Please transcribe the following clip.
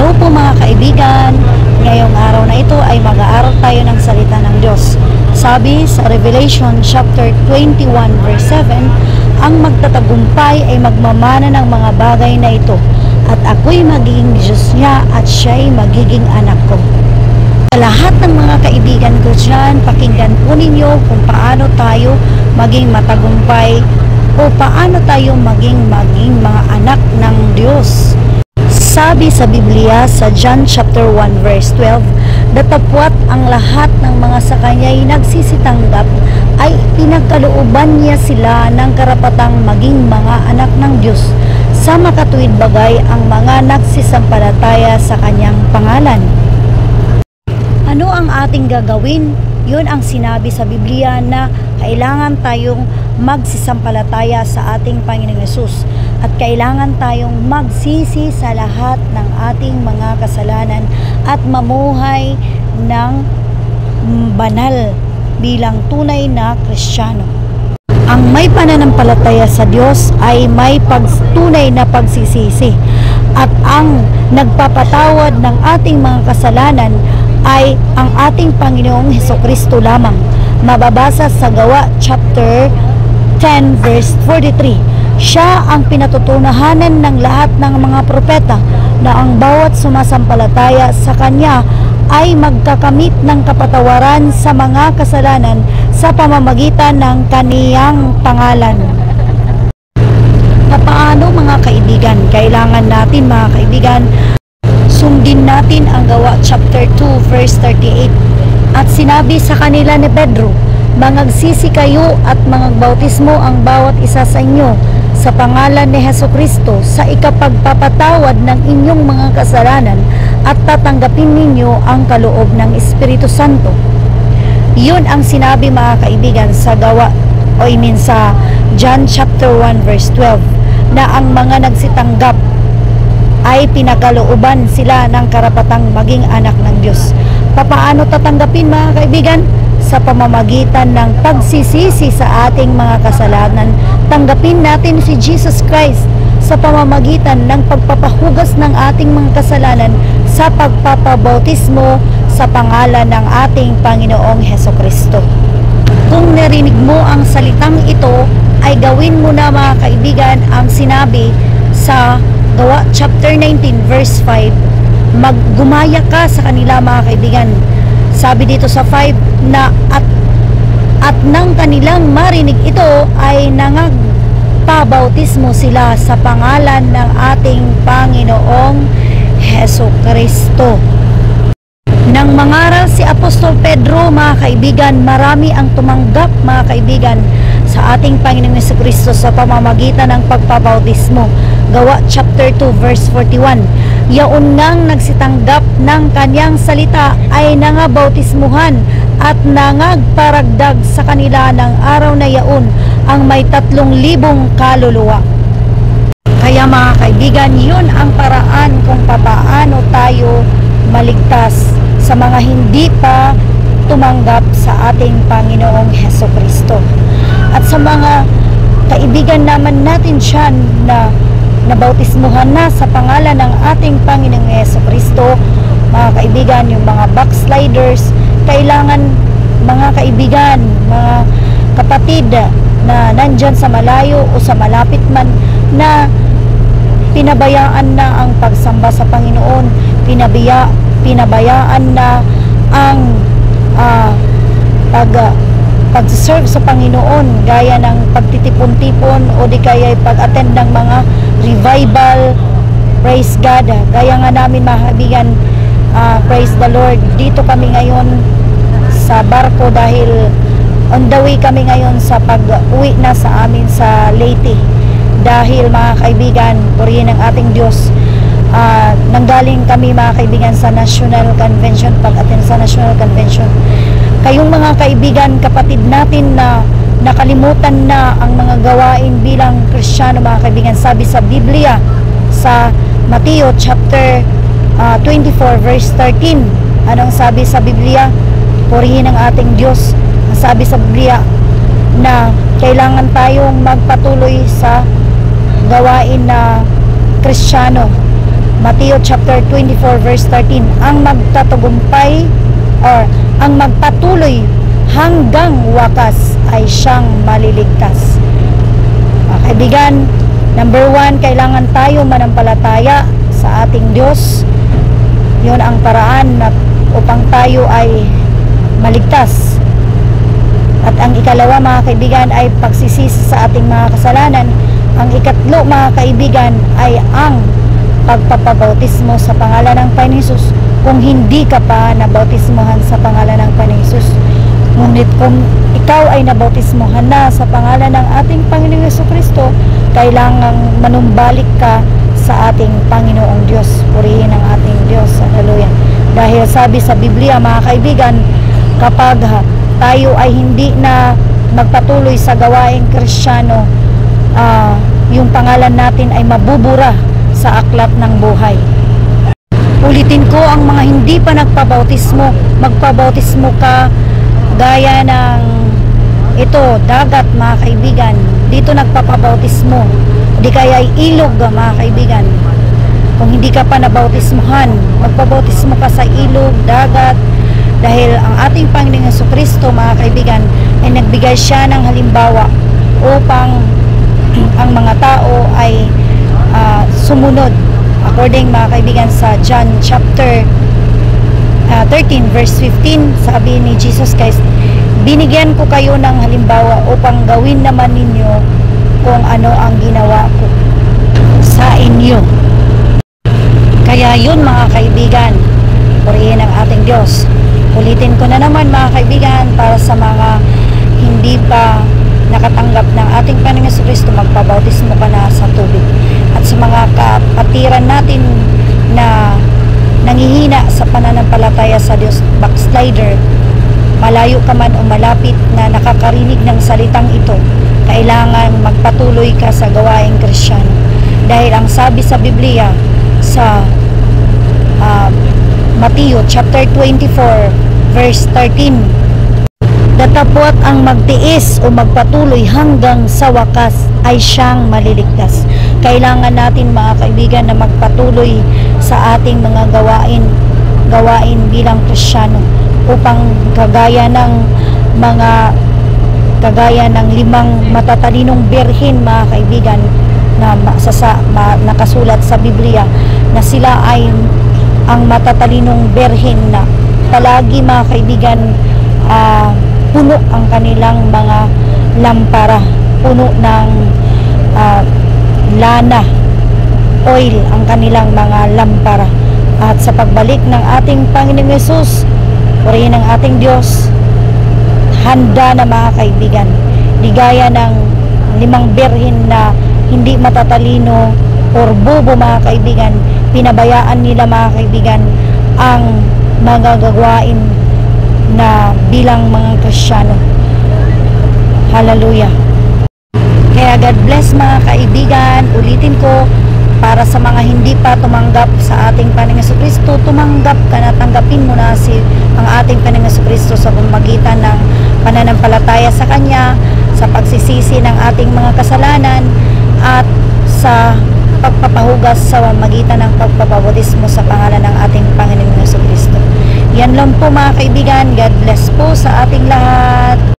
Hello po mga kaibigan, ngayong araw na ito ay mag-aaral tayo ng salita ng Diyos. Sabi sa Revelation chapter 21 verse 7, ang magtatagumpay ay magmamana ng mga bagay na ito, at ako'y magiging Diyos niya at siya'y magiging anak ko. Sa lahat ng mga kaibigan ko dyan, pakinggan po ninyo kung paano tayo maging matagumpay o paano tayo maging mga anak ng Diyos. Sabi sa Biblia sa John chapter 1 verse 12, datapwat ang lahat ng mga sa kanya'y nagsisitanggap ay pinagkalooban niya sila ng karapatang maging mga anak ng Diyos, sa makatuwid bagay ang mga nagsisampalataya sa kanyang pangalan. Ano ang ating gagawin? Yun ang sinabi sa Biblia na kailangan tayong magsisampalataya sa ating Panginoong Hesus at kailangan tayong magsisi sa lahat ng ating mga kasalanan at mamuhay ng banal bilang tunay na Kristiyano. Ang may pananampalataya sa Diyos ay may tunay na pagsisisi, at ang nagpapatawad ng ating mga kasalanan ay ang ating Panginoong Hesukristo lamang. Mababasa sa Gawa chapter 10 verse 43. Siya ang pinatutunahanan ng lahat ng mga propeta na ang bawat sumasampalataya sa Kanya ay magkakamit ng kapatawaran sa mga kasalanan sa pamamagitan ng Kaniyang pangalan. Paano mga kaibigan? Kailangan natin mga kaibigan sundin natin ang Gawa chapter 2 verse 38. At sinabi sa kanila ni Pedro, mangagsisi kayo at mangagbautismo ang bawat isa sa inyo sa pangalan ni Hesukristo sa ikapagpapatawad ng inyong mga kasalanan, at tatanggapin ninyo ang kaloob ng Espiritu Santo. Yun ang sinabi mga kaibigan sa sa John chapter 1 verse 12, na ang mga nagsitanggap ay pinakalooban sila ng karapatang maging anak ng Diyos. Paano tatanggapin mga kaibigan? Sa pamamagitan ng pagsisisi sa ating mga kasalanan. Tanggapin natin si Jesus Christ sa pamamagitan ng pagpapahugas ng ating mga kasalanan sa pagpapabautismo sa pangalan ng ating Panginoong Hesukristo. Kung narinig mo ang salitang ito, ay gawin mo na mga kaibigan ang sinabi sa Gawa chapter 19 verse 5. Maggumaya ka sa kanila mga kaibigan. Sabi dito sa 5 na at nang kanilang marinig ito ay nangagpabautismo sila sa pangalan ng ating Panginoong Hesukristo. Nang mangaral si Apostol Pedro mga kaibigan, marami ang tumanggap mga kaibigan sa ating Panginoong Hesukristo sa pamamagitan ng pagpabautismo. Gawa chapter 2 verse 41. Yaon ngang nagsitanggap ng kanyang salita ay nangabautismuhan at nangagparagdag sa kanila ng araw na yaon ang may 3,000 kaluluwa. Kaya mga kaibigan, yun ang paraan kung paano tayo maligtas sa mga hindi pa tumanggap sa ating Panginoong Hesukristo. At sa mga kaibigan naman natin dyan na nabautismuhan na sa pangalan ng ating Panginoong Hesukristo, mga kaibigan, yung mga backsliders, kailangan mga kaibigan, mga kapatid na nandyan sa malayo o sa malapit man, na pinabayaan na ang pagsamba sa Panginoon, pinabayaan na ang pag-serve sa Panginoon, gaya ng pagtitipon-tipon o di kaya pag-attend ng mga revival. Praise God. Gaya nga namin mga kaibigan, praise the Lord, dito kami ngayon sa barko dahil on the way kami ngayon sa pag-uwi na sa amin sa Leyte. Dahil mga kaibigan, purihin ang ating Diyos, nanggaling kami mga kaibigan sa National Convention, pag-attend sa National Convention. Kayong mga kaibigan, kapatid natin na nakalimutan na ang mga gawain bilang Kristiyano mga kaibigan, sabi sa Biblia sa Mateo chapter 24 verse 13, anong sabi sa Biblia? Purihin ang ating Diyos. Ang sabi sa Biblia na kailangan tayong magpatuloy sa gawain na Kristiyano, Mateo chapter 24 verse 13, ang magtatagumpay or ang magpatuloy hanggang wakas ay siyang maliligtas. Mga kaibigan, number 1, kailangan tayo manampalataya sa ating Diyos. Yun ang paraan upang tayo ay maligtas. At ang ikalawa, mga kaibigan, ay pagsisisi sa ating mga kasalanan. Ang ikatlo, mga kaibigan, ay ang pagpapabautismo sa pangalan ng Panginoon Hesus kung hindi ka pa nabautismohan sa pangalan ng Panginoon Hesus. Ngunit kung ikaw ay nabautismohan na sa pangalan ng ating Panginoong Jesucristo, kailangang manumbalik ka sa ating Panginoong Diyos. Purihin ang ating Diyos. Hallelujah. Dahil sabi sa Biblia, mga kaibigan, kapag tayo ay hindi na magpatuloy sa gawaing Kristiyano, yung pangalan natin ay mabubura sa aklat ng buhay. Ulitin ko, ang mga hindi pa nagpabautismo, magpabautismo ka gaya ng ito, dagat, mga kaibigan. Dito nagpapabautismo. Di kaya ay ilog, mga kaibigan. Kung hindi ka pa nabautismohan, magpabautismo ka sa ilog, dagat, dahil ang ating Panginoong Jesucristo, mga kaibigan, ay nagbigay siya ng halimbawa upang ang mga tao ay sumunod. According, mga kaibigan, sa John chapter 13 verse 15, sabi ni Jesus Christ, binigyan ko kayo ng halimbawa upang gawin naman ninyo kung ano ang ginawa ko sa inyo. Kaya yun, mga kaibigan, purihin ang ating Diyos. Ulitin ko na naman, mga kaibigan, para sa mga hindi pa nakatanggap ng ating Panginoong Jesucristo, magpabautismo ka na sa tubig. At sa mga kapatiran natin na nangihina sa pananampalataya sa Diyos, backslider, malayo ka man o malapit na nakakarinig ng salitang ito, kailangan magpatuloy ka sa gawaing Kristiyano. Dahil ang sabi sa Biblia sa Mateo chapter 24 verse 13, datapwat ang magtiis o magpatuloy hanggang sa wakas ay siyang maliligtas. Kailangan natin, mga kaibigan, na magpatuloy sa ating mga gawain bilang Kristiyano upang kagaya ng 5 matatalinong birhen, mga kaibigan, na nakasulat sa Biblia na sila ay ang matatalinong birhen na palagi, mga kaibigan, puno ang kanilang mga lampara, puno ng lana, oil ang kanilang mga lampara. At sa pagbalik ng ating Panginoong Hesus, purihin ang ating Diyos, handa na, mga kaibigan. Di gaya ng 5 birhen na hindi matatalino or bobo, mga kaibigan, pinabayaan nila, mga kaibigan, ang mga gagawin na bilang mga Kristiyano. Hallelujah. Kaya God bless, mga kaibigan. Ulitin ko, para sa mga hindi pa tumanggap sa ating Panginoong Jesucristo, tumanggap ka na, tanggapin mo na ang ating Panginoong Jesucristo sa pamamagitan ng pananampalataya sa Kanya, sa pagsisisi ng ating mga kasalanan, at sa pagpapahugas sa pamamagitan ng pagpapabautismo sa pangalan ng ating Panginoong Jesucristo. Yan lang po, mga kaibigan. God bless po sa ating lahat.